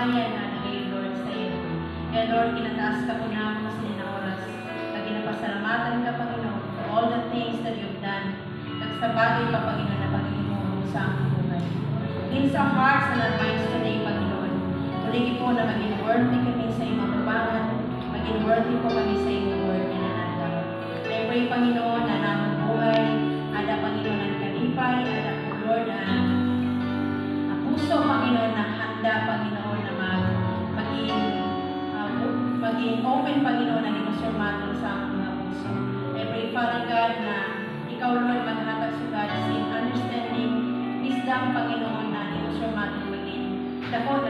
kaluwayan na nagay Lord sa iyo. Kaya Lord, kinataas ka po namin sa na oras. Na ginapasalamatan ka, Panginoon, for all the things that you've done. Sa bagay pa, Panginoon, na Panginoon sa aming buhay. In our hearts and our minds today, Panginoon, tuligi po na maging worthy kami sa iyong matubangan, maging worthy po kami sa iyong word na nananda. I pray, Panginoon, na namang buhay, ada, Panginoon, ang kalipay, ada po, Lord, ang puso, Panginoon,